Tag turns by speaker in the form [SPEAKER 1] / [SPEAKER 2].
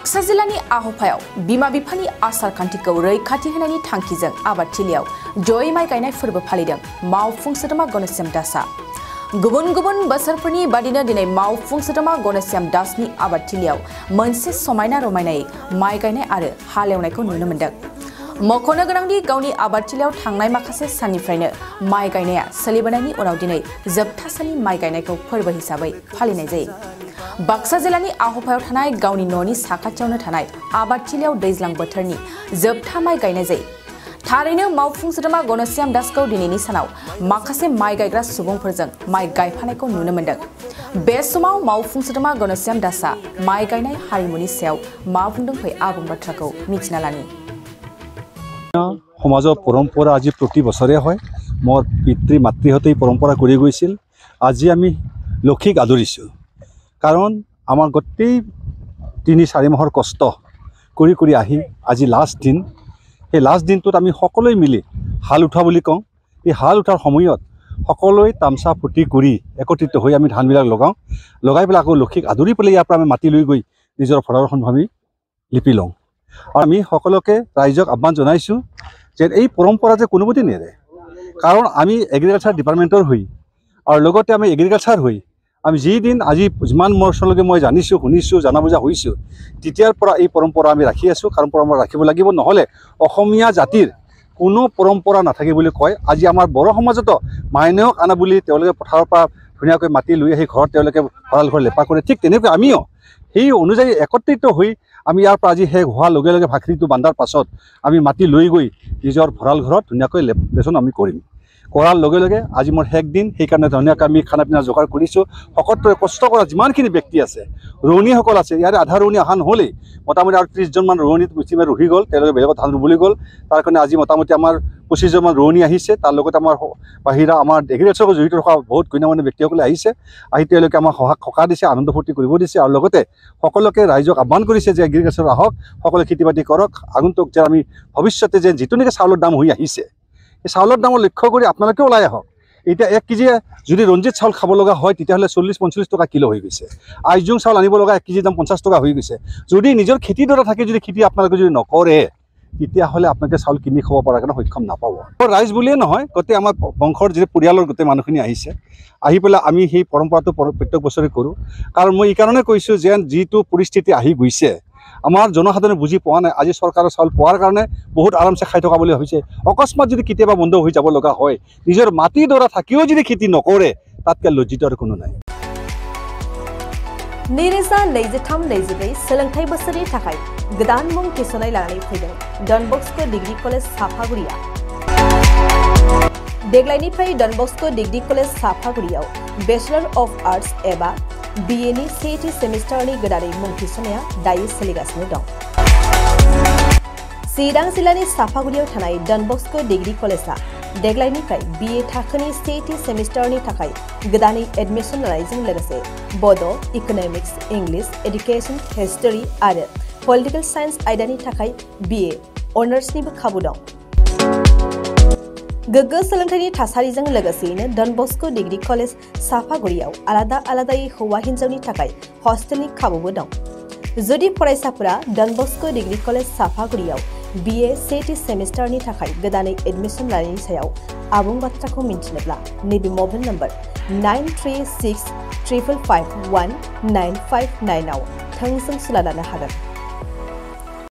[SPEAKER 1] बाक्सा जिल्लानि आहफायाव बिमा बिफानि आसार खान्थिखौ रैखाथि होनायनि थांखिजों आबादथिलियाव जय माइ गायनाय फोरबो फालिदों मावफुं सोद्रोमा गणेशश्याम दासआ। गुबुन गुबुन बोसोरफोरनि बादिनो दिनै मावफुं सोद्रोमा गणेशश्याम दासनि आबादथिलियाव मोनसे समायना रमायनायै माइ गायनाय आरो हालेवनायखौ नुनो मोन्दों। मख'नो गोनांदि गावनि आबादथिलियाव थांनाय माखासे साननिफ्रायनो माइ गायनाया सोलिबोनायनि उनाव दिनै जोबथा साननि माइ गायनायखौ फोरबो हिसाबै फालिनाय जायो। बाक्सा जिल्लानि आहफायाव थानाय गावनि न'नि साखाथियावनो थानाय आबादथिलियाव दैज्लां बोथोरनि जोबथा माइ गायनाय जायो। थारैनो मावफुं सोद्रोमा गणेशश्याम दासखौ दिनैनि सानाव माखासे माइ गायग्रा सुबुंफोरजों माइ गायफानायखौ नुनो मोन्दों। बे समाव मावफुं सोद्रोमा गणेशश्याम दासआ माइ गायनाय हारिमुनि सायाव मा बुंदों फै आबुं बाथ्राखौ मिथिना लानि।
[SPEAKER 2] সমাজৰ পৰম্পৰা আজি প্ৰতি বছৰে হয়। মোৰ পিতৃ মাতৃহঁতে পৰম্পৰা কৰি গৈছিল। আজি আমি লক্ষীক আদৰিছোঁ, কাৰণ আমাৰ গোটেই ৩-৪ মাহৰ কষ্ট কৰি কৰি আহি আজি লাষ্ট দিন। সেই লাষ্ট দিনটোত আমি সকলোৱে মিলি হাল উঠা বুলি কওঁ। এই হাল উঠাৰ সময়ত সকলোৱে তামচা ফূৰ্তি কৰি একত্ৰিত হৈ আমি ধানবিলাক লগাই পেলাই আকৌ লক্ষীক আদৰি পেলাই ইয়াৰ পৰা আমি মাটি লৈ গৈ নিজৰ ভঁৰালখন আমি লিপি লওঁ। আৰু আমি সকলোকে ৰাইজক আহ্বান জনাইছোঁ যে এই পৰম্পৰা যে কোনোপধ্যে নেৰে, কাৰণ আমি এগ্ৰিকালচাৰ ডিপাৰ্টমেণ্টৰ হৈ আৰু লগতে আমি এগ্ৰিকালচাৰ হৈ আমি যিদিন আজি যিমান বছৰলৈকে মই জানিছোঁ, শুনিছোঁ, জনা বুজা হৈছোঁ, তেতিয়াৰ পৰা এই পৰম্পৰা আমি ৰাখি আছোঁ। কাৰণ পৰম্পৰা ৰাখিব লাগিব, নহ'লে অসমীয়া জাতিৰ কোনো পৰম্পৰা নাথাকে বুলি কয়। আজি আমাৰ বড়ো সমাজতো মাইনাক আনা বুলি তেওঁলোকে পথাৰৰ পৰা ধুনীয়াকৈ মাটি লৈ আহি ঘৰত তেওঁলোকে ভঁৰাল ঘৰ লেপা কৰে। ঠিক তেনেকৈ আমিও সেই অনুযায়ী একত্ৰিত হৈ আমি ইয়াৰ পৰা আজি শেষ হোৱাৰ লগে লগে ভাকৰিটো বান্ধাৰ পাছত আমি মাটি লৈ গৈ নিজৰ ভঁৰাল ঘৰত ধুনীয়াকৈ লেপেচন আমি কৰিম। কৰাৰ লগে লগে আজি মোৰ শেষ দিন, সেইকাৰণে ধুনীয়াকৈ আমি খানা পিনা যোগাৰ কৰিছোঁ। সকলোৱে কষ্ট কৰা যিমানখিনি ব্যক্তি আছে, ৰোৱনীসকল আছে, ইয়াৰে আধা ৰোৱনী অহা নহ'লেই মোটামুটি আৰু 30জনমান ৰোৱনীত মুঠিমাৰ ৰহি গ'ল, তেওঁলোকে বেলেগত ধান ৰুবলৈ গ'ল। তাৰ কাৰণে আজি মোটামুটি আমাৰ 25জনমান ৰোৱনী আহিছে। তাৰ লগতে আমাৰ বাহিৰা আমাৰ এগ্ৰিকালচাৰৰ জড়িত থকা বহুত গণ্যমান্য ব্যক্তিসকলে আহিছে। আহি তেওঁলোকে আমাক সকাহ দিছে, আনন্দ ফূৰ্তি কৰিব দিছে। আৰু লগতে সকলোকে ৰাইজক আহ্বান কৰিছে যে এগ্ৰিকালচাৰ আহক, সকলোৱে খেতি বাতি কৰক। আগন্তুক যে আমি ভৱিষ্যতে যে যিটো নেকি চাউলৰ দাম হৈ আহিছে, এই চাউলৰ দামৰ লক্ষ্য কৰি আপোনালোকে ওলাই আহক। এতিয়া 1 কেজি যদি ৰঞ্জিত চাউল খাব লগা হয়, তেতিয়াহ'লে 40-45 টকা কিলো হৈ গৈছে। আইজোং চাউল আনিব লগা 1 কেজিৰ দাম 50 টকা হৈ গৈছে। যদি নিজৰ খেতিডৰা থাকে, যদি খেতি আপোনালোকে যদি নকৰে, তেতিয়াহ'লে আপোনালোকে চাউল কিনি খাব পৰাৰ কাৰণে সক্ষম নাপাব। ৰাইজ বুলিয়ে নহয়, গোটেই আমাৰ বংশৰ যি পৰিয়ালৰ গোটেই মানুহখিনি আহিছে। আহি পেলাই আমি সেই পৰম্পৰাটো প্ৰত্যেক বছৰে কৰোঁ। কাৰণ মই এই কাৰণে কৈছোঁ যে যিটো পৰিস্থিতি আহি গৈছে, আমাৰ জনসাধাৰণে বুজি পোৱা নাই। আজি চৰকাৰৰ চাউল পোৱাৰ কাৰণে বহুত আৰামছে খাই থকা বুলি ভাবিছে। অকস্মাত যদি কেতিয়াবা বন্ধ হৈ যাব লগা হয়, নিজৰ মাটিডৰা থাকিও যদি খেতি নকৰে, তাতকৈ লজ্জিত আৰু কোনো নাই।
[SPEAKER 1] 2023-24 सोलोंथाइ बोसोरनि थाखाय गोदान मुं थिसननाय लानानै फैदों डन बस्को डिग्री कलेज साफागुरिया। देग्लायनिफ्राय डन बस्को डिग्री कलेज साफागुरियाव बेचलर अफ आर्ट्स एबा BA नि सेथि सेमिस्टारनि गोदानै मुं थिसननाया दायो सोलिगासिनो दं। चिरां जिल्लानि साफागुरियाव थानाय डन बस्को डिग्री कलेजआ देग्लायनिफ्राय BA थाखोनि सेथि सेमिस्टारनि थाखाय गोदानै एडमिशन लानायजों लोगोसे बड', इक'नमिक्स, इंलिश, एडुकेशन, हिस्टरी आरो पलिटिकल साइन्स आयदानि थाखाय BA अनार्सनिबो खाबु दं। गोग्गो सोलोंथाइनि थासारिजों लोगोसेयैनो डन बस्को डिग्री कलेज साफागुरियाव आलादा आलादायै हौवा हिन्जावनि थाखाय हस्टेलनि खाबुबो दं। जुदि फरायसाफोरा डन बस्को डिग्री कलेज साफागुरियाव BA सेथि सेमिस्टारनि थाखाय गोदानै एडमिशन लानायनि सायाव आबुं बाथ्राखौ मिन्थिनोब्ला नैबे मबाइल नम्बर 9365519559 आव थोंजों सुला लानो हागोन।